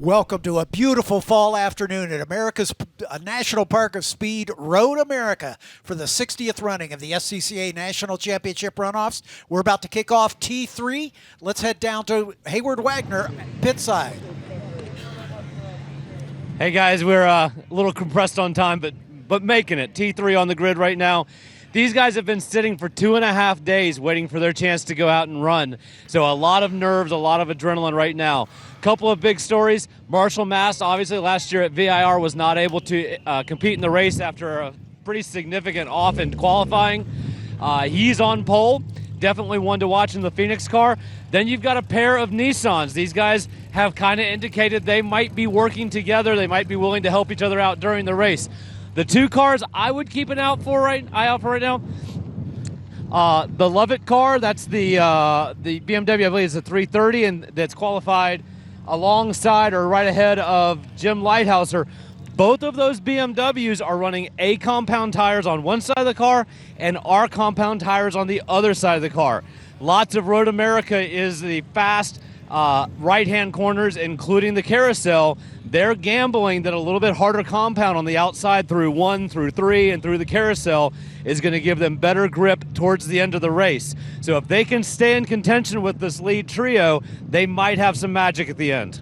Welcome to a beautiful fall afternoon at America's National Park of Speed, Road America, for the 60th running of the SCCA National Championship Runoffs. We're about to kick off T3. Let's head down to Hayward Wagner, pit side. Hey guys, we're a little compressed on time, but making it. T3 on the grid right now. These guys have been sitting for 2.5 days waiting for their chance to go out and run. So a lot of nerves, a lot of adrenaline right now. Couple of big stories. Marshall Mast, obviously last year at VIR, was not able to compete in the race after a pretty significant off in qualifying. He's on pole. Definitely one to watch in the Phoenix car. Then you've got a pair of Nissans. These guys have kind of indicated they might be working together. They might be willing to help each other out during the race. The two cars I would keep an eye out for right now. The Lovett car, that's the BMW, I believe it's a 330, and that's qualified alongside or right ahead of Jim Lighthouser. Both of those BMWs are running A compound tires on one side of the car and R compound tires on the other side of the car. Lots of Road America is the fast right-hand corners, including the carousel. They're gambling that a little bit harder compound on the outside through 1, through 3, and through the carousel is going to give them better grip towards the end of the race. So if they can stay in contention with this lead trio, they might have some magic at the end.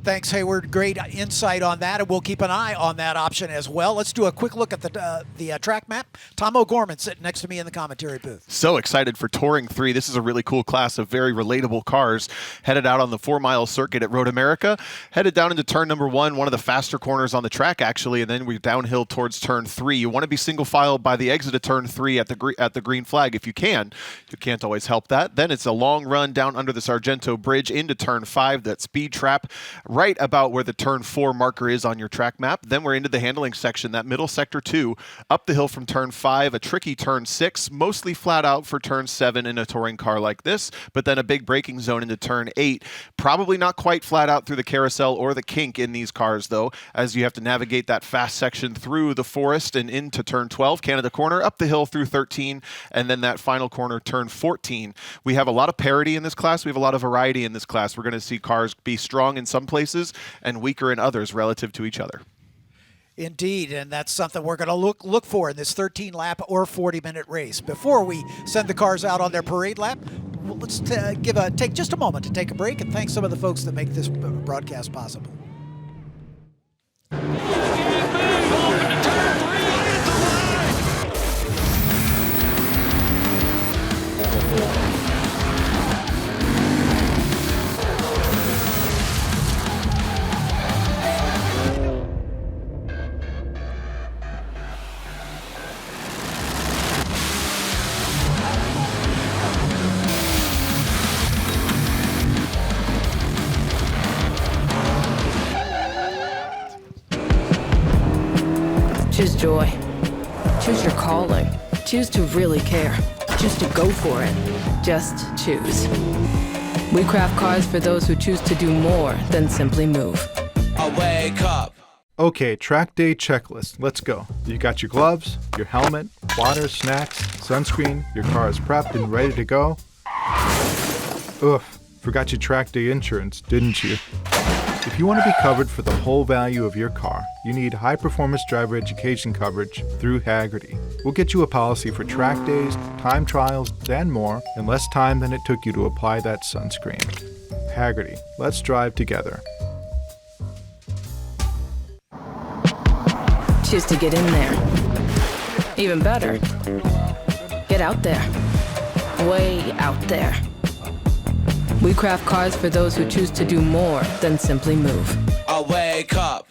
Thanks, Hayward. Great insight on that, and we'll keep an eye on that option as well. Let's do a quick look at the track map. Tom O'Gorman sitting next to me in the commentary booth. So excited for Touring 3. This is a really cool class of very relatable cars headed out on the 4-mile circuit at Road America. Headed down into turn number 1, one of the faster corners on the track, actually, and then we're downhill towards turn 3. You want to be single file by the exit of turn 3 at the green flag if you can. You can't always help that. Then it's a long run down under the Sargento Bridge into turn 5, that speed trap, right about where the turn 4 marker is on your track map. Then we're into the handling section, that middle sector 2, up the hill from turn 5, a tricky turn 6, mostly flat out for turn 7 in a touring car like this, but then a big braking zone into turn 8. Probably not quite flat out through the carousel or the kink in these cars, though, as you have to navigate that fast section through the forest and into turn 12, Canada Corner, up the hill through 13, and then that final corner, turn 14. We have a lot of parity in this class. We have a lot of variety in this class. We're going to see cars be strong in some places and weaker in others relative to each other. Indeed, and that's something we're going to look for in this 13-lap or 40-minute race. Before we send the cars out on their parade lap, let's take just a moment to take a break and thank some of the folks that make this broadcast possible. Choose joy. Choose your calling. Choose to really care. Choose to go for it. Just choose. We craft cars for those who choose to do more than simply move. I wake up. Okay, track day checklist. Let's go. You got your gloves, your helmet, water, snacks, sunscreen, your car is prepped and ready to go. Oof, forgot your track day insurance, didn't you? If you want to be covered for the whole value of your car, you need high-performance driver education coverage through Hagerty. We'll get you a policy for track days, time trials, and more in less time than it took you to apply that sunscreen. Hagerty, let's drive together. Choose to get in there. Even better, get out there. Way out there. We craft cars for those who choose to do more than simply move. I wake up.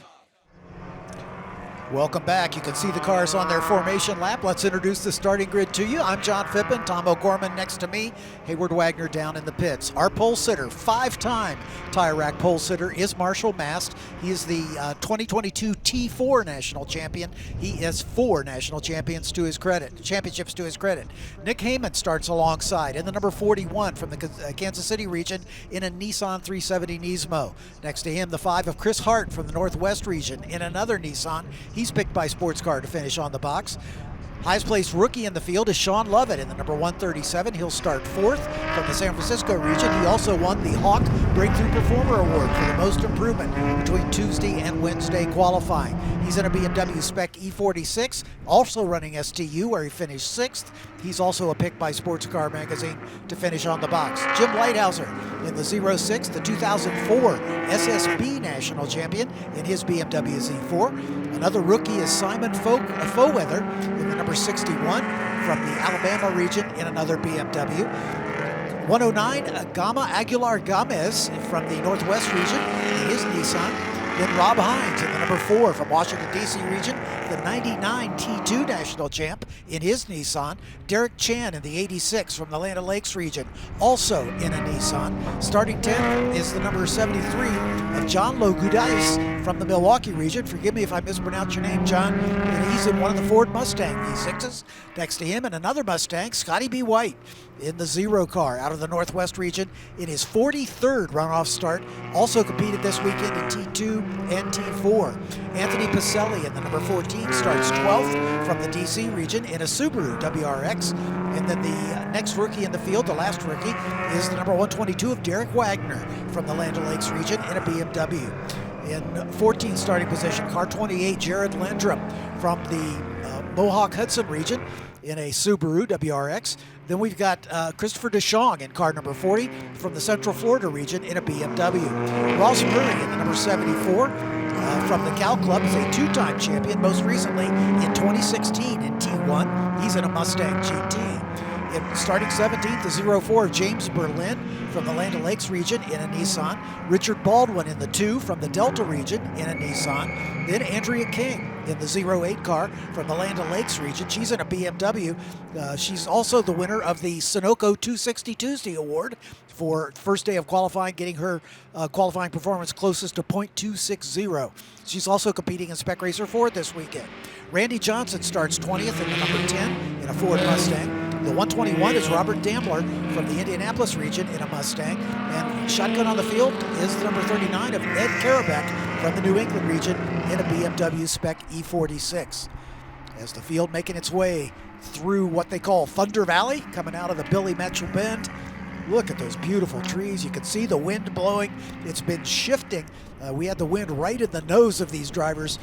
Welcome back. You can see the cars on their formation lap. Let's introduce the starting grid to you. I'm John Phippen, Tom O'Gorman next to me, Hayward Wagner down in the pits. Our pole sitter, 5-time tire rack pole sitter, is Marshall Mast. He is the 2022 T4 national champion. He is 4 national championships to his credit. Nick Heyman starts alongside in the number 41 from the Kansas City region in a Nissan 370 Nismo. Next to him, the 5 of Chris Hart from the Northwest region in another Nissan. He's picked by Sports Car to finish on the box. Highest placed rookie in the field is Sean Lovett in the number 137. He'll start 4th from the San Francisco region. He also won the Hawk Breakthrough Performer Award for the most improvement between Tuesday and Wednesday qualifying. He's in a BMW Spec E46, also running STU, where he finished 6th. He's also a pick by Sports Car Magazine to finish on the box. Jim Lighthouser in the 06, the 2004 SSB National Champion in his BMW Z4. Another rookie is Simon Foweather in the number 61 from the Alabama region in another BMW. 109, Gama Aguilar Gomez from the Northwest region in his Nissan. Then Rob Hines in the number 4 from Washington, D.C. region, the 99 T2 National Champ in his Nissan. Derek Chan in the 86 from the Land O'Lakes region, also in a Nissan. Starting 10 is the number 73 of John Logudais from the Milwaukee region. Forgive me if I mispronounce your name, John. And he's in one of the Ford Mustang V6s. Next to him, and another Mustang, Scotty B. White in the 0 car out of the Northwest region in his 43rd runoff start. Also competed this weekend in T2 and T4. Anthony Pacelli in the number 14 starts 12th from the DC region in a Subaru WRX. And then the next rookie in the field, the last rookie, is the number 122 of Derek Wagner from the Land O'Lakes region in a BMW. In 14th starting position, car 28, Jared Landrum from the Mohawk Hudson region in a Subaru WRX. Then we've got Christopher DeShong in car number 40 from the Central Florida region in a BMW. Ross Murray in the number 74 from the Cal Club is a two-time champion, most recently in 2016 in T1. He's in a Mustang GT. In starting 17th, the 04 James Berlin from the Land O'Lakes region in a Nissan. Richard Baldwin in the 2 from the Delta region in a Nissan. Then Andrea King in the 08 car from the Land O'Lakes region. She's in a BMW. She's also the winner of the Sunoco 260 Tuesday Award for first day of qualifying, getting her qualifying performance closest to .260. She's also competing in Spec Racer Ford this weekend. Randy Johnson starts 20th in the number 10 in a Ford Mustang. The 121 is Robert Daimler from the Indianapolis region in a Mustang. And shotgun on the field is the number 39 of Ed Karabeck from the New England region in a BMW Spec E46. As the field making its way through what they call Thunder Valley, coming out of the Billy Mitchell Bend. Look at those beautiful trees. You can see the wind blowing. It's been shifting. We had the wind right in the nose of these drivers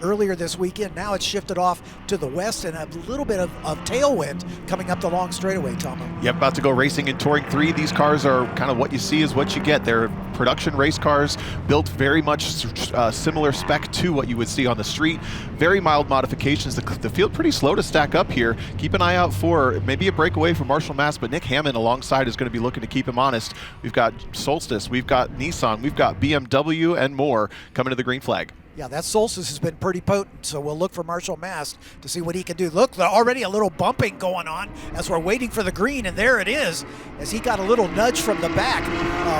earlier this weekend. Now it's shifted off to the west and a little bit of tailwind coming up the long straightaway, Tomo. Yep, about to go racing in Touring 3. These cars are kind of what you see is what you get. They're production race cars built very much similar spec to what you would see on the street. Very mild modifications. The field pretty slow to stack up here. Keep an eye out for maybe a breakaway from Marshall Mast, but Nick Hammond alongside is going to be looking to keep him honest. We've got Solstice, we've got Nissan, we've got BMW and more coming to the green flag. Yeah, that Solstice has been pretty potent, so we'll look for Marshall Mast to see what he can do. Look, already a little bumping going on as we're waiting for the green, and there it is, as he got a little nudge from the back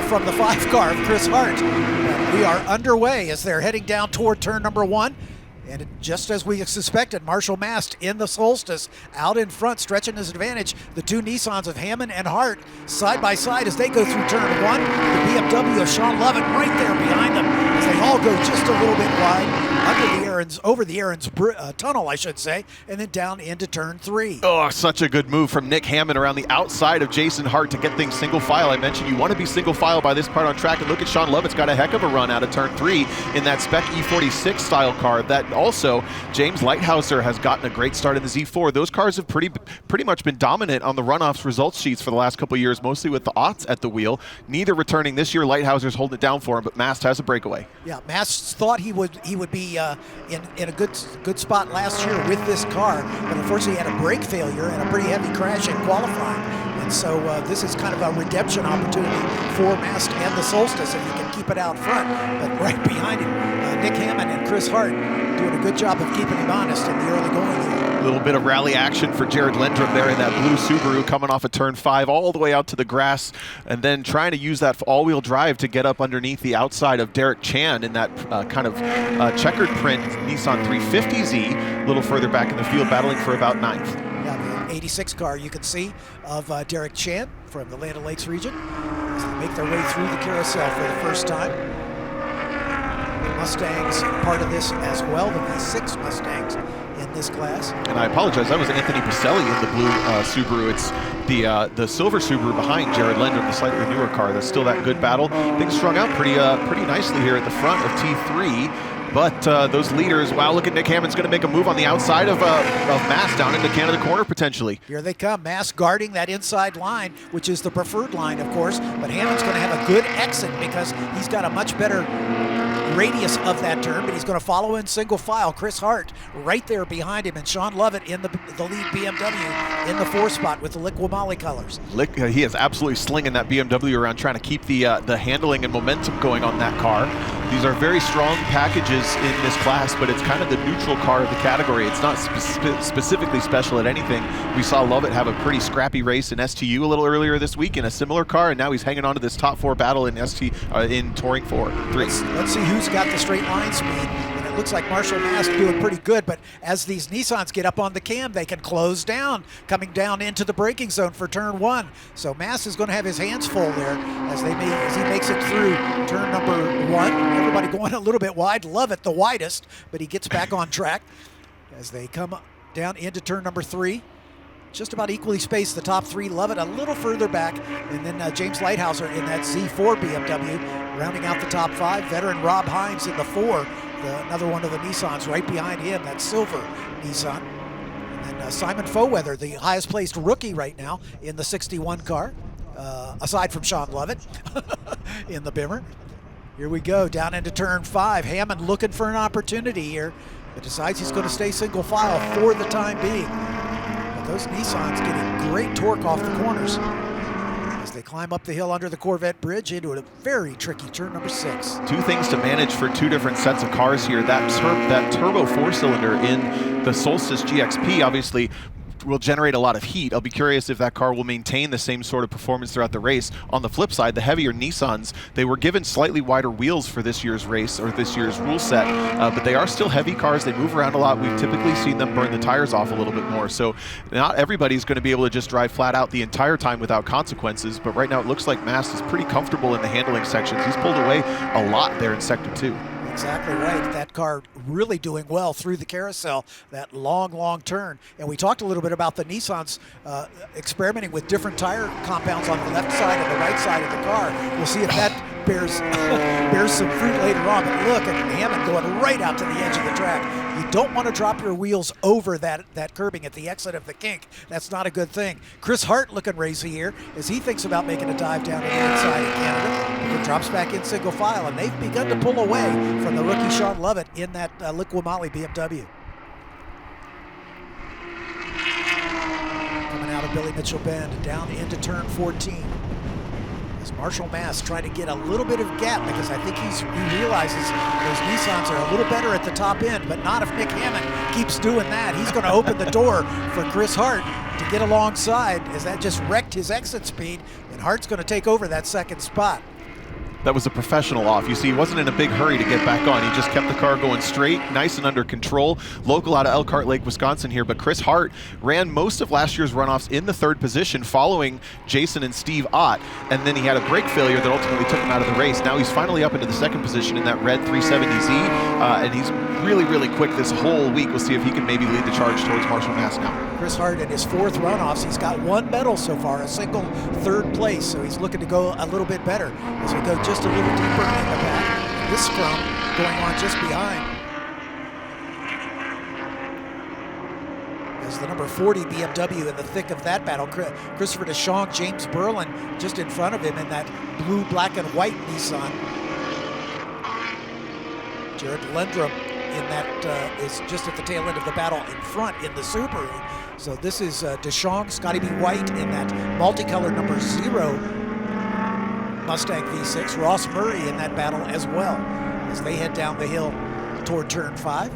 from the 5 car of Chris Hart. And we are underway as they're heading down toward turn number 1. And just as we suspected, Marshall Mast in the Solstice out in front, stretching his advantage. The 2 Nissans of Hammond and Hart side by side as they go through turn 1. The BMW of Sean Lovett right there behind them as they all go just a little bit wide over the Aaron's tunnel, I should say, and then down into turn 3. Oh, such a good move from Nick Hammond around the outside of Jason Hart to get things single file. I mentioned you want to be single file by this part on track, and look at Sean Lovett's got a heck of a run out of turn 3 in that Spec E46 style car. That also, James Lighthouser has gotten a great start in the Z4. Those cars have pretty much been dominant on the runoffs results sheets for the last couple of years, mostly with the aughts at the wheel. Neither returning this year. Lighthouser's holding it down for him, but Mast has a breakaway. Yeah, Mast thought he would be in a good spot last year with this car, but unfortunately he had a brake failure and a pretty heavy crash in qualifying. And so this is kind of a redemption opportunity for Mast and the Solstice if he can keep it out front. But right behind him, Nick Hammond and Chris Hart doing a good job of keeping him honest in the early going here. A little bit of rally action for Jared Lendrum there in that blue Subaru coming off of turn 5 all the way out to the grass, and then trying to use that all-wheel drive to get up underneath the outside of Derek Chan in that kind of checkered print Nissan 350Z a little further back in the field, battling for about 9th. Yeah, the 86 car you can see of Derek Chan from the Land O'Lakes region as they make their way through the carousel for the first time. Mustangs part of this as well, the V6 Mustangs in this class. And I apologize, that was Anthony Pacelli in the blue Subaru. It's the silver Subaru behind Jared Lendrum, the slightly newer car. That's still that good battle. Things strung out pretty nicely here at the front of T3. But those leaders, wow, look at Nick Hammond's going to make a move on the outside of Mass down into Canada corner potentially. Here they come, Mass guarding that inside line, which is the preferred line, of course. But Hammond's going to have a good exit because he's got a much better radius of that turn, but he's going to follow in single file. Chris Hart right there behind him, and Sean Lovett in the lead BMW in the 4 spot with the Liqui-Moly colors. He is absolutely slinging that BMW around, trying to keep the handling and momentum going on that car. These are very strong packages in this class, but it's kind of the neutral car of the category. It's not specifically special at anything. We saw Lovett have a pretty scrappy race in STU a little earlier this week in a similar car, and now he's hanging on to this top 4 battle in in Touring 3. Let's see who's got the straight line speed. And it looks like Marshall Mask doing pretty good, but as these Nissans get up on the cam, they can close down, coming down into the braking zone for turn 1. So Mass is going to have his hands full there as he makes it through turn number 1. Everybody going a little bit wide. Lovett the widest, but he gets back on track as they come down into turn number 3. Just about equally spaced, the top 3. Lovett a little further back, and then James Lighthouser in that Z4 BMW rounding out the top 5. Veteran Rob Hines in the 4, another one of the Nissans right behind him, that silver Nissan. And then Simon Foweather, the highest placed rookie right now in the 61 car, aside from Sean Lovett in the Bimmer. Here we go, down into turn 5. Hammond looking for an opportunity here, but decides he's going to stay single file for the time being. But those Nissans getting great torque off the corners as they climb up the hill under the Corvette bridge into a very tricky turn number 6. 2 things to manage for 2 different sets of cars here. That turbo 4-cylinder in the Solstice GXP obviously will generate a lot of heat. I'll be curious if that car will maintain the same sort of performance throughout the race. On the flip side, the heavier Nissans, they were given slightly wider wheels for this year's race or this year's rule set, but they are still heavy cars. They move around a lot. We've typically seen them burn the tires off a little bit more. So not everybody's going to be able to just drive flat out the entire time without consequences, but right now it looks like Mass is pretty comfortable in the handling sections. He's pulled away a lot there in Sector 2. Exactly right. That car really doing well through the carousel, that long turn. And we talked a little bit about the Nissans experimenting with different tire compounds on the left side and the right side of the car. We'll see if that bears some fruit later on. But look at Hammond going right out to the edge of the track. You don't want to drop your wheels over that curbing at the exit of the kink. That's not a good thing. Chris Hart looking racy here as he thinks about making a dive down to the inside of Canada. He drops back in single file, and they've begun to pull away from the rookie Sean Lovett in that Liqui-Moly BMW. Coming out of Billy Mitchell Bend down into turn 14. As Marshall Mass trying to get a little bit of gap because I think he realizes those Nissans are a little better at the top end, but not if Nick Hammond keeps doing that. He's going to open the door for Chris Hart to get alongside as that just wrecked his exit speed, and Hart's going to take over that second spot. That was a professional off. You see, he wasn't in a big hurry to get back on. He just kept the car going straight, nice and under control. Local out of Elkhart Lake, Wisconsin here, but Chris Hart ran most of last year's runoffs in the 3rd position following Jason and Steve Ott, and then he had a brake failure that ultimately took him out of the race. Now he's finally up into the 2nd position in that red 370Z, and he's really quick this whole week. We'll see if he can maybe lead the charge towards Marshall Mass now. Chris Hart in his 4th runoffs, he's got 1 medal so far, a single 3rd place, so he's looking to go a little bit better as we go just a little deeper in the back. This scrum going on just behind. As the number 40 BMW in the thick of that battle, Christopher DeShong, James Berlin just in front of him in that blue, black, and white Nissan. Jared Lendrum in that is just at the tail end of the battle in front in the Subaru. So this is DeShong, Scotty B. White in that multicolored number 0 Mustang V6. Ross Murray in that battle as well as they head down the hill toward turn 5.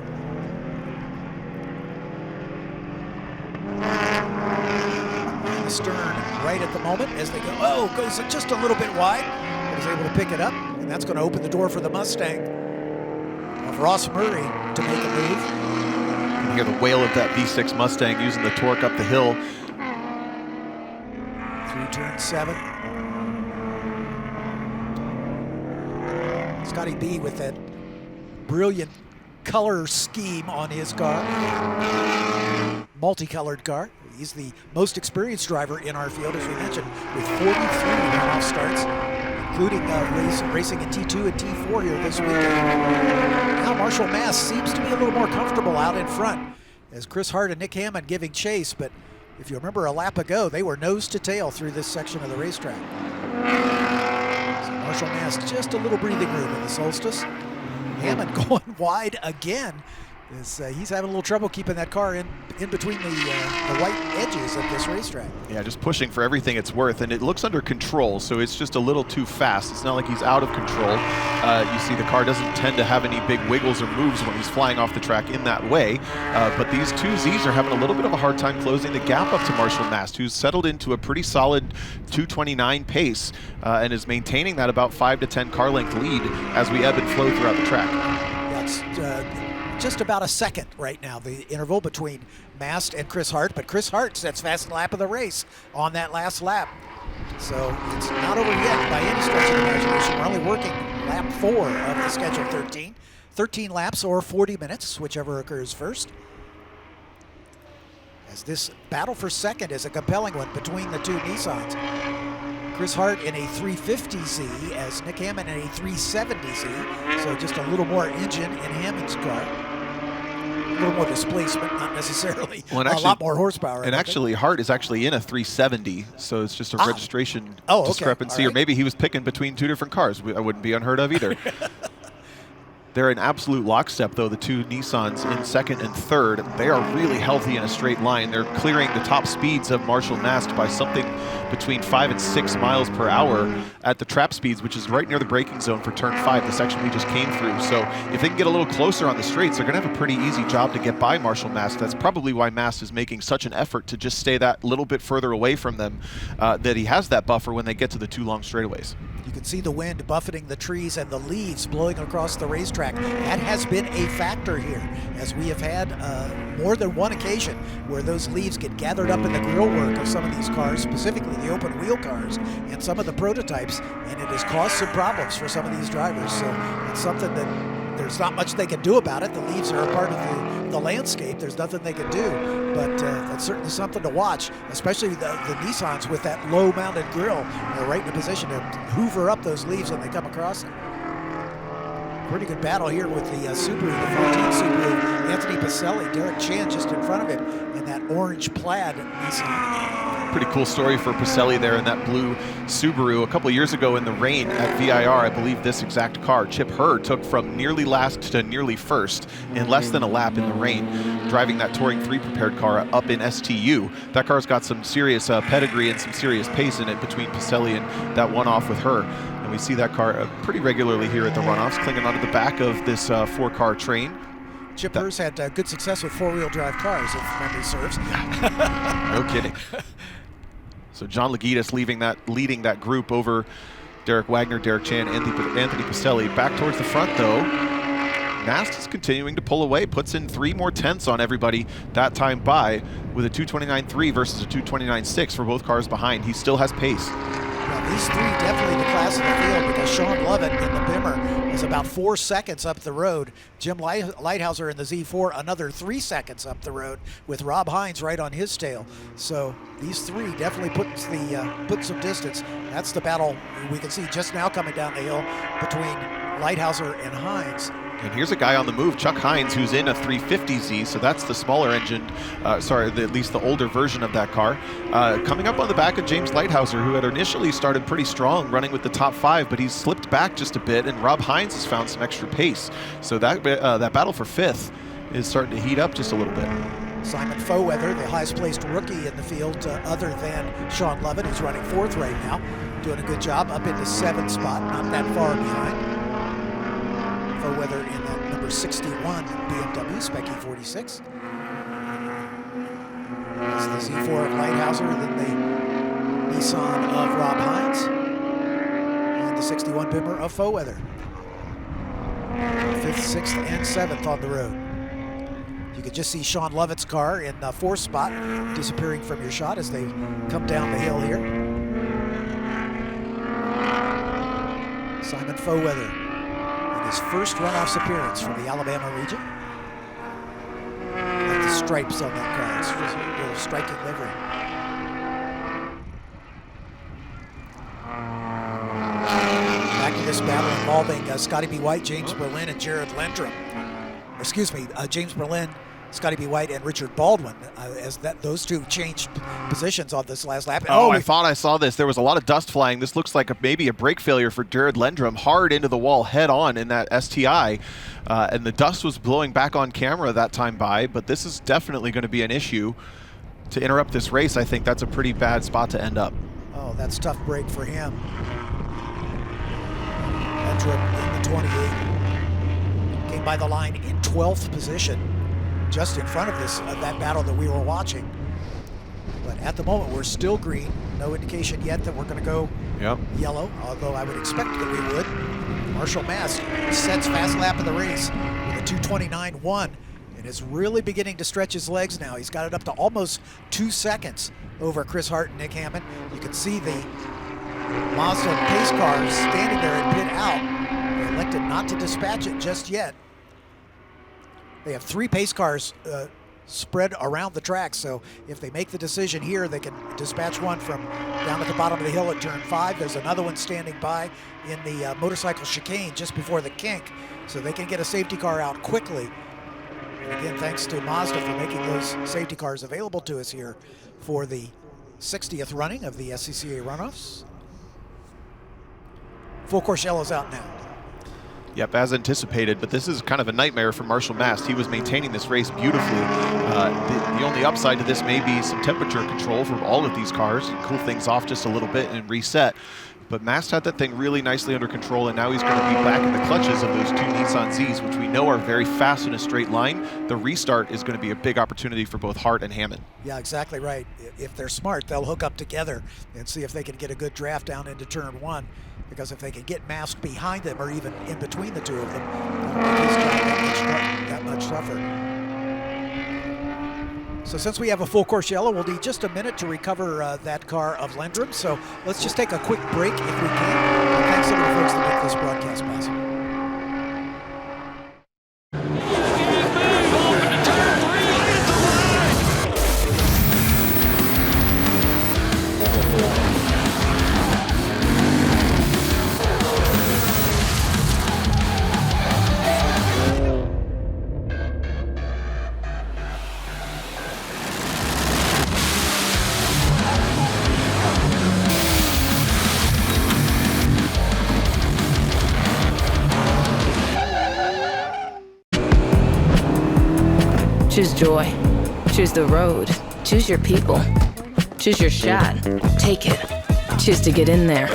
And the stern right at the moment as they go, goes just a little bit wide, but is able to pick it up, and that's going to open the door for the Mustang of Ross Murray to make a move. You can hear the wail of that V6 Mustang using the torque up the hill. Through turn 7. Scotty B with that brilliant color scheme on his car. Multicolored car. He's the most experienced driver in our field, as we mentioned, with 43 runoff starts, including racing in T2 and T4 here this weekend. Now Marshall Mast seems to be a little more comfortable out in front, as Chris Hart and Nick Hammond giving chase, but if you remember a lap ago, they were nose to tail through this section of the racetrack. So Marshall Mast just a little breathing room in the Solstice. Hammond going wide again. He's having a little trouble keeping that car in between the white edges of this racetrack. Yeah, just pushing for everything it's worth, and it looks under control, so it's just a little too fast. It's not like he's out of control. You see the car doesn't tend to have any big wiggles or moves when he's flying off the track in that way, but these two Zs are having a little bit of a hard time closing the gap up to Marshall Mast, who's settled into a pretty solid 2:29 pace and is maintaining that about 5 to 10 car length lead as we ebb and flow throughout the track. That's just about a second right now, the interval between Mast and Chris Hart, but Chris Hart sets fastest lap of the race on that last lap. So it's not over yet by any stretch of the imagination. We're only working lap 4 of the scheduled 13. 13 laps or 40 minutes, whichever occurs first. As this battle for second is a compelling one between the two Nissans. Chris Hart in a 350Z as Nick Hammond in a 370Z. So just a little more engine in Hammond's car. A little more displacement, not necessarily a lot more horsepower. And actually, Hart is actually in a 370, so it's just a registration discrepancy. Right. Or maybe he was picking between two different cars. I wouldn't be unheard of either. They're in absolute lockstep, though, the two Nissans in second and third. They are really healthy in a straight line. They're clearing the top speeds of Marshall Mast by something between 5 and 6 miles per hour at the trap speeds, which is right near the braking zone for turn 5, the section we just came through. So if they can get a little closer on the straights, they're going to have a pretty easy job to get by Marshall Mast. That's probably why Mast is making such an effort to just stay that little bit further away from them, that he has that buffer when they get to the two long straightaways. You can see the wind buffeting the trees and the leaves blowing across the racetrack. That has been a factor here, as we have had more than one occasion where those leaves get gathered up in the grill work of some of these cars, specifically the open wheel cars and some of the prototypes, and it has caused some problems for some of these drivers. So it's something that there's not much they can do about it. The leaves are a part of the landscape. There's nothing they can do, but that's certainly something to watch, especially the Nissans with that low-mounted grill. They're right in a position to hoover up those leaves when they come across it. Pretty good battle here with the Subaru, the 14 Subaru. Anthony Pacelli, Derek Chan just in front of him in that orange plaid Nissan. Pretty cool story for Pacelli there in that blue Subaru. A couple years ago in the rain at VIR, I believe this exact car, Chip Hurd took from nearly last to nearly first in less than a lap in the rain, driving that Touring 3 prepared car up in STU. That car's got some serious pedigree and some serious pace in it between Pacelli and that one-off with her. And we see that car pretty regularly here at the runoffs, clinging onto the back of this 4-car train. Chip Hurd's had good success with 4-wheel drive cars, if memory serves. No kidding. So John Lagitas leading that group over Derek Wagner, Derek Chan, Anthony Pacelli. Back towards the front, though, Mast is continuing to pull away, puts in 3 more tenths on everybody that time by with a 2:29.3 versus a 2:29.6 for both cars behind. He still has pace. Now, these three definitely the class of the field, because Sean Lovett in the Bimmer is about 4 seconds up the road. Jim Lighthouser in the Z4 another 3 seconds up the road, with Rob Hines right on his tail. So these three definitely put some distance. That's the battle we can see just now coming down the hill between Lighthouser and Hines. And here's a guy on the move, Chuck Hines, who's in a 350Z, so that's the smaller engine, at least the older version of that car. Coming up on the back of James Lighthouser, who had initially started pretty strong, running with the top 5, but he's slipped back just a bit, and Rob Hines has found some extra pace. So that battle for 5th is starting to heat up just a little bit. Simon Foweather, the highest placed rookie in the field, other than Sean Lovett, who's running 4th right now, doing a good job up into 7th spot, not that far behind. Foweather in that number 61 BMW Spec E46. That's the Z4 of Lighthouser, and then the Nissan of Rob Hines, and the 61 Bimmer of Foweather. 5th, 6th, and 7th on the road. You could just see Sean Lovett's car in 4th spot disappearing from your shot as they come down the hill here. Simon Foweather. his first runoffs appearance from the Alabama region. Like the stripes on that car, it's just a little striking livery. Back to this battle involving Scotty B. White, James Berlin, and Jared Lendrum. Excuse me, James Berlin, Scotty B. White, and Richard Baldwin, as those two changed positions on this last lap. Oh, I thought I saw this. There was a lot of dust flying. This looks like maybe a brake failure for Jared Lendrum, hard into the wall head on in that STI. And the dust was blowing back on camera that time by, but this is definitely going to be an issue to interrupt this race. I think that's a pretty bad spot to end up. Oh, that's tough break for him. Lendrum in the 28. Came by the line in 12th position, just in front of that battle that we were watching. But at the moment, we're still green. No indication yet that we're going to go yellow, although I would expect that we would. Marshall Mast sets fast lap of the race with a 2:29.1 and is really beginning to stretch his legs now. He's got it up to almost 2 seconds over Chris Hart and Nick Hammond. You can see the Mazda pace cars standing there in pit out. They elected not to dispatch it just yet. They have 3 pace cars spread around the track, so if they make the decision here, they can dispatch one from down at the bottom of the hill at turn 5. There's another one standing by in the motorcycle chicane just before the kink, so they can get a safety car out quickly. And again, thanks to Mazda for making those safety cars available to us here for the 60th running of the SCCA Runoffs. Full course yellow's out now. Yep, as anticipated, but this is kind of a nightmare for Marshall Mast. He was maintaining this race beautifully. The only upside to this may be some temperature control from all of these cars, cool things off just a little bit and reset. But Mast had that thing really nicely under control, and now he's going to be back in the clutches of those 2 Nissan Zs, which we know are very fast in a straight line. The restart is going to be a big opportunity for both Hart and Hammond. Yeah, exactly right. If they're smart, they'll hook up together and see if they can get a good draft down into turn 1. Because if they can get Mast behind them or even in between the two of them, it'll make his job that much tougher. So since we have a full course yellow, we'll need just a minute to recover that car of Lendrum. So let's just take a quick break if we can. And thanks to the folks that make this broadcast possible. Choose joy. Choose the road. Choose your people. Choose your shot. Take it. Choose to get in there.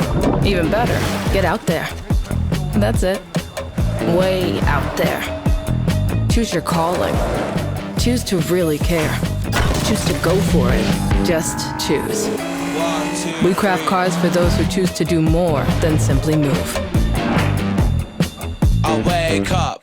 Even better, get out there. That's it. Way out there. Choose your calling. Choose to really care. Choose to go for it. Just choose. We craft cars for those who choose to do more than simply move. I wake up.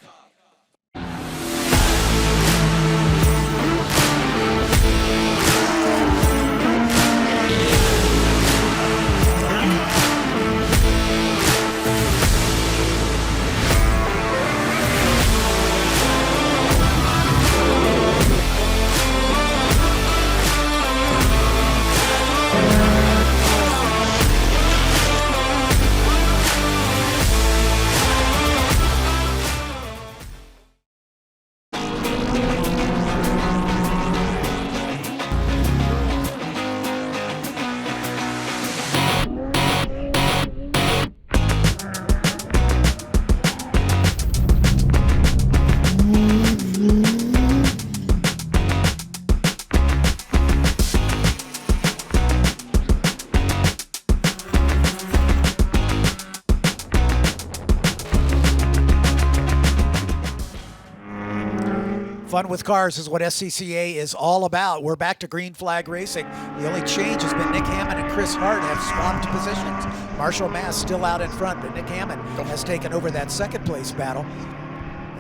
Fun with cars is what SCCA is all about. We're back to green flag racing. The only change has been Nick Hammond and Chris Hart have swapped positions. Marshall Mast still out in front, but Nick Hammond has taken over that second place battle.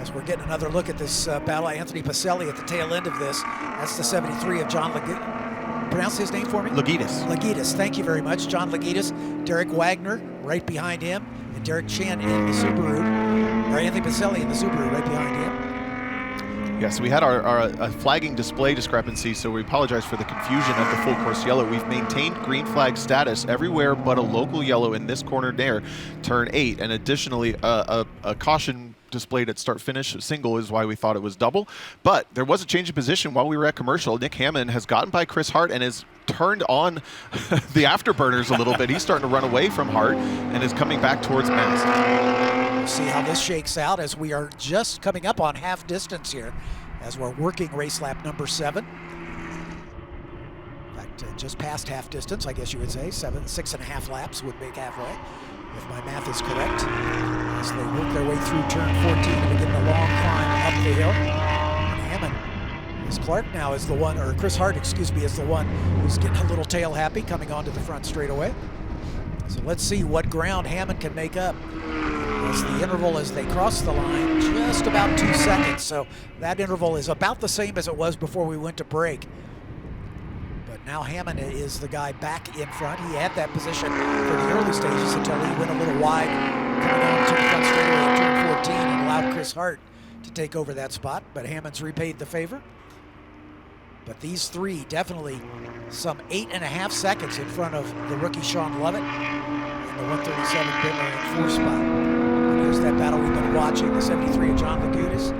As we're getting another look at this battle, Anthony Pacelli at the tail end of this. That's the 73 of John pronounce his name for me? Lagitas. Lagitas, thank you very much. John Lagitas, Derek Wagner right behind him, and Derek Chen in the Subaru. or Anthony Pacelli in the Subaru right behind him. Yeah, so we had our flagging display discrepancy, so we apologize for the confusion of the full course yellow. We've maintained green flag status everywhere but a local yellow in this corner there, turn 8, and additionally a caution displayed at start finish single is why we thought it was double. But there was a change of position while we were at commercial. Nick Hammond has gotten by Chris Hart and has turned on the afterburners a little bit. He's starting to run away from Hart and is coming back towards Mast. We'll see how this shakes out as we are just coming up on half distance here as we're working race lap number 7. In fact, just past half distance, I guess you would say. 6.5 laps would make halfway, if my math is correct. As they work their way through turn 14 and begin the long climb up the hill. And Hammond, Chris Clark now is the one, or Chris Hart, excuse me, is the one who's getting a little tail happy coming onto the front straightaway. So let's see what ground Hammond can make up. As the interval as they cross the line, just about 2 seconds. So that interval is about the same as it was before we went to break. But now Hammond is the guy back in front. He had that position for the early stages until he went a little wide coming on to the front straightaway at turn 14 and allowed Chris Hart to take over that spot. But Hammond's repaid the favor. But these three definitely some 8.5 seconds in front of the rookie Sean Lovett in the 137 pit lane 4 spot. And here's that battle we've been watching, the 73 of John Lagunas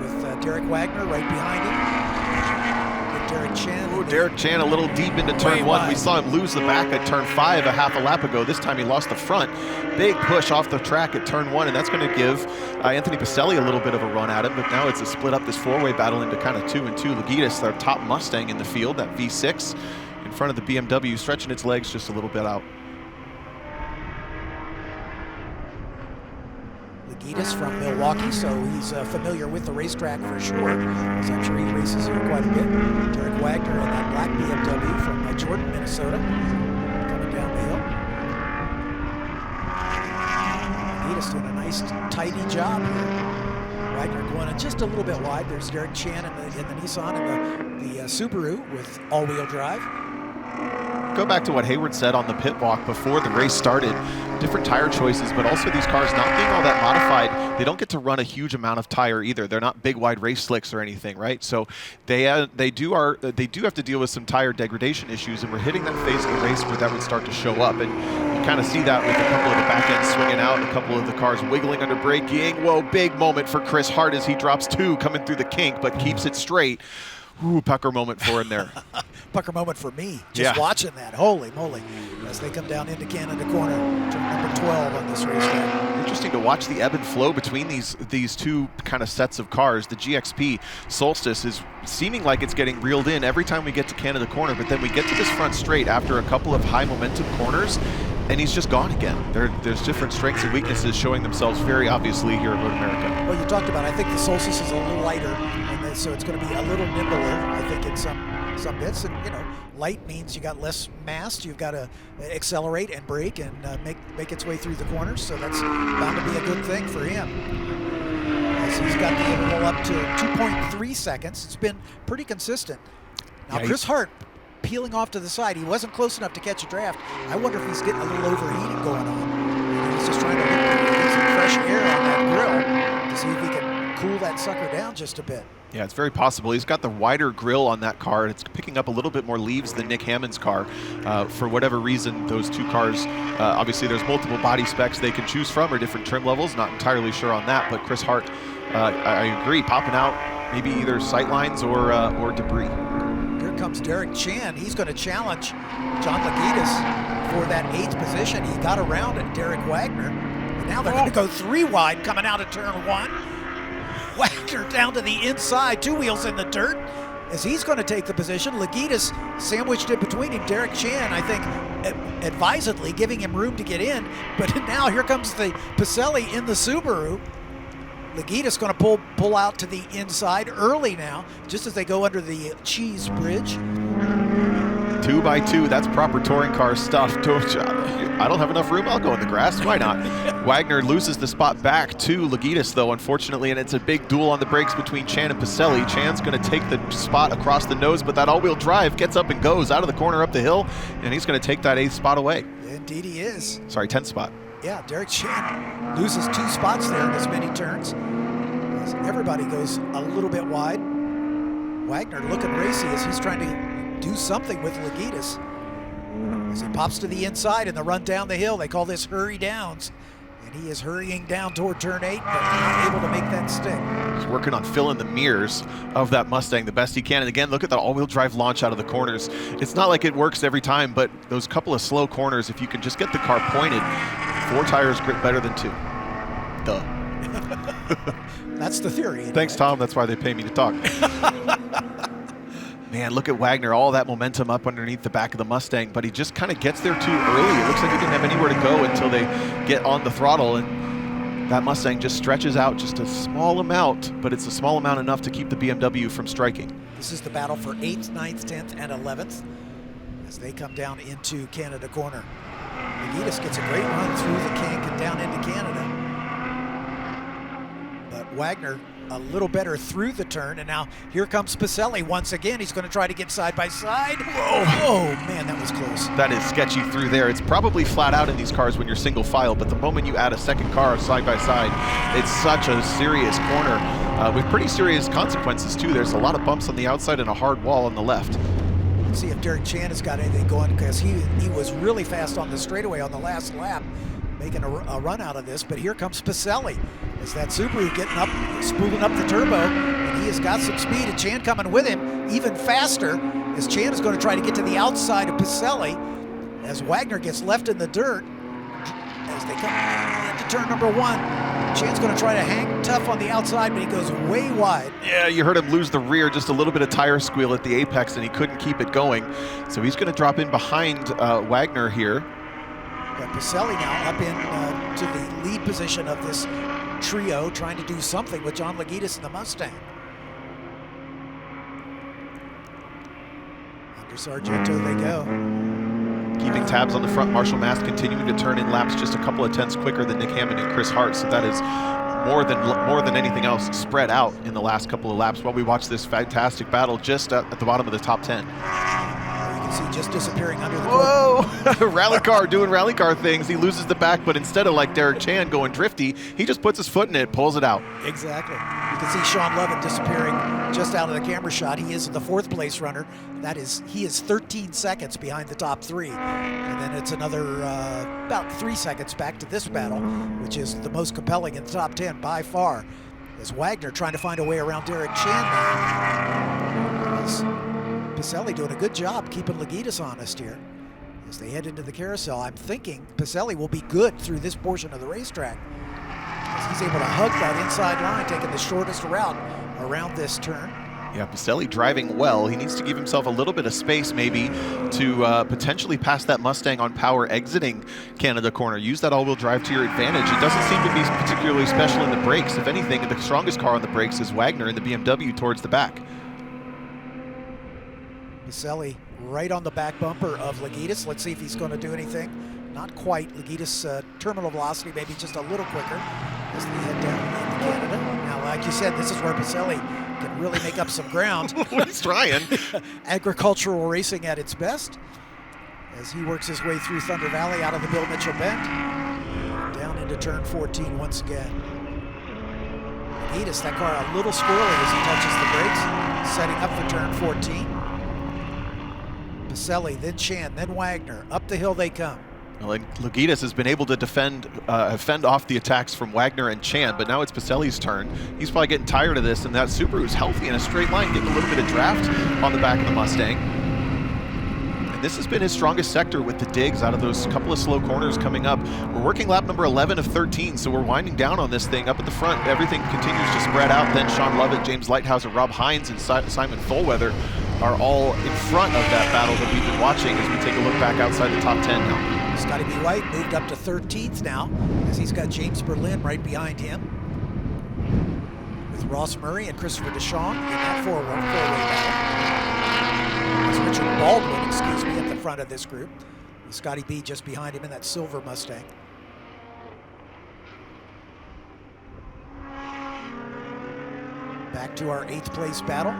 with Derek Wagner right behind him. And Derek Chan. Oh, Derek Chan a little deep into turn 1. We saw him lose the back at turn 5 a half a lap ago. This time he lost the front. Big push off the track at turn 1, and that's going to give Anthony Pacelli a little bit of a run at him, but now it's a split up this 4-way battle into kind of 2 and 2. Lagunas, their top Mustang in the field, that V6 in front of the BMW, stretching its legs just a little bit out. Lagunas from Milwaukee, so he's familiar with the racetrack for sure, as I'm sure he races here quite a bit. Derek Wagner in that black BMW from Jordan, Minnesota, coming down the hill. Lagunas doing a nice, tidy job here. Wagner going in just a little bit wide. There's Derek Chan in the Nissan and the Subaru with all-wheel drive. Go back to what Hayward said on the pit walk before the race started. Different tire choices, but also these cars not being all that modified, they don't get to run a huge amount of tire either. They're not big wide race slicks or anything, right? So they do have to deal with some tire degradation issues, and we're hitting that phase of the race where that would start to show up. And you kind of see that with a couple of the back ends swinging out, a couple of the cars wiggling under braking. Whoa, big moment for Chris Hart as he drops 2 coming through the kink, but keeps it straight. Ooh, pucker moment for him there. Pucker moment for me, just watching that. Holy moly, as they come down into Canada Corner, turn number 12 on this racetrack. Interesting to watch the ebb and flow between these two kind of sets of cars. The GXP Solstice is seeming like it's getting reeled in every time we get to Canada Corner, but then we get to this front straight after a couple of high momentum corners, and he's just gone again. There's different strengths and weaknesses showing themselves very obviously here at Road America. Well, you talked about, I think the Solstice is a little lighter, and so it's going to be a little nimbler, I think, in some bits. And, you know, light means you got less mass. You've got to accelerate and brake and make its way through the corners. So that's bound to be a good thing for him. As he's got the interval up to 2.3 seconds. It's been pretty consistent. Now, Chris Hart peeling off to the side. He wasn't close enough to catch a draft. I wonder if he's getting a little overheating going on. He's just trying to get some fresh air on that grill to see if he can cool that sucker down just a bit. Yeah, it's very possible. He's got the wider grille on that car, and it's picking up a little bit more leaves than Nick Hammond's car. For whatever reason, those two cars, obviously there's multiple body specs they can choose from or different trim levels. Not entirely sure on that, but Chris Hart, I agree, popping out maybe either sight lines or debris. Here comes Derek Chan. He's going to challenge John Lagunas for that 8th position. He got around at Derek Wagner, and now they're going to go 3 wide coming out of turn 1. Wagner down to the inside, 2 wheels in the dirt, as he's going to take the position. Lagunas sandwiched in between him. Derek Chan, I think, advisedly giving him room to get in, but now here comes the Pacelli in the Subaru. Lagunas going to pull out to the inside early now, just as they go under the Cheese Bridge. 2 by 2, that's proper touring car stuff. I don't have enough room, I'll go in the grass, why not? Wagner loses the spot back to Lagunas though, unfortunately, and it's a big duel on the brakes between Chan and Pacelli. Chan's going to take the spot across the nose, but that all-wheel drive gets up and goes out of the corner up the hill, and he's going to take that 8th spot away. Indeed he is. Sorry, 10th spot. Yeah, Derek Chan loses 2 spots there in as many turns. As everybody goes a little bit wide. Wagner looking racy as he's trying to do something with Lagitas. As he pops to the inside in the run down the hill, they call this hurry downs. And he is hurrying down toward turn 8, but not able to make that stick. He's working on filling the mirrors of that Mustang the best he can. And again, look at that all-wheel drive launch out of the corners. It's not like it works every time, but those couple of slow corners, if you can just get the car pointed, 4 tires grip better than 2. Duh. That's the theory. Anyway. Thanks, Tom. That's why they pay me to talk. Man, look at Wagner, all that momentum up underneath the back of the Mustang, but he just kind of gets there too early. It looks like he didn't have anywhere to go until they get on the throttle, and that Mustang just stretches out just a small amount, but it's a small amount enough to keep the BMW from striking. This is the battle for 8th, 9th, 10th, and 11th as they come down into Canada corner. Lagitas gets a great run through the kink and down into Canada. But Wagner a little better through the turn, and now here comes Pacelli once again. He's going to try to get side by side. Whoa! Oh man, that was close. That is sketchy through there. It's probably flat out in these cars when you're single file, but the moment you add a second car side by side, it's such a serious corner with pretty serious consequences too. There's a lot of bumps on the outside and a hard wall on the left. Let's see if Derek Chan has got anything going, because he was really fast on the straightaway on the last lap, making a run out of this. But here comes Pacelli as that Subaru getting up, spooling up the turbo, and he has got some speed, and Chan coming with him even faster as Chan is going to try to get to the outside of Pacelli as Wagner gets left in the dirt as they come into turn number 1. Chan's going to try to hang tough on the outside, but he goes way wide. Yeah, you heard him lose the rear, just a little bit of tire squeal at the apex, and he couldn't keep it going. So he's going to drop in behind Wagner here. But Pacelli now up in to the lead position of this trio, trying to do something with John Lagitas in the Mustang. Under Sargento they go. Keeping tabs on the front, Marshall Mast continuing to turn in laps just a couple of tenths quicker than Nick Hammond and Chris Hart. So that is more than anything else spread out in the last couple of laps while we watch this fantastic battle just at the bottom of the top 10. See just disappearing under the Whoa! Rally car doing rally car things. He loses the back, but instead of like Derek Chan going drifty, he just puts his foot in it, pulls it out. Exactly. You can see Sean Lovett disappearing just out of the camera shot. He is the 4th place runner. He is 13 seconds behind the top 3. And then it's another about 3 seconds back to this battle, which is the most compelling in the top 10 by far. As Wagner trying to find a way around Derek Chan now. Pacelli doing a good job keeping Lagitas honest here. As they head into the carousel, I'm thinking Pacelli will be good through this portion of the racetrack, as he's able to hug that inside line, taking the shortest route around this turn. Yeah, Pacelli driving well. He needs to give himself a little bit of space maybe to potentially pass that Mustang on power exiting Canada corner. Use that all-wheel drive to your advantage. It doesn't seem to be particularly special in the brakes. If anything, the strongest car on the brakes is Wagner in the BMW towards the back. Pacelli right on the back bumper of Lagitas. Let's see if he's going to do anything. Not quite. Lagitas' terminal velocity maybe just a little quicker as they head down into Canada. Now, like you said, this is where Pacelli can really make up some ground. He's trying. Agricultural racing at its best as he works his way through Thunder Valley out of the Bill Mitchell Bend. Down into turn 14 once again. Lagitas, that car a little squirrely as he touches the brakes, setting up for turn 14. Pacelli, then Chan, then Wagner. Up the hill they come. Well, and Lagitas has been able to fend off the attacks from Wagner and Chan, but now it's Pacelli's turn. He's probably getting tired of this, and that Subaru's healthy in a straight line, getting a little bit of draft on the back of the Mustang. And this has been his strongest sector with the digs out of those couple of slow corners coming up. We're working lap number 11 of 13, so we're winding down on this thing. Up at the front, everything continues to spread out. Then Sean Lovett, James Lighthouser, Rob Hines, and Simon Fullweather are all in front of that battle that we've been watching as we take a look back outside the top 10 now. Scotty B. White moved up to 13th now as he's got James Berlin right behind him, with Ross Murray and Christopher DeShong in that four-way battle. As Richard Baldwin, at the front of this group. With Scotty B. just behind him in that silver Mustang. Back to our 8th place battle.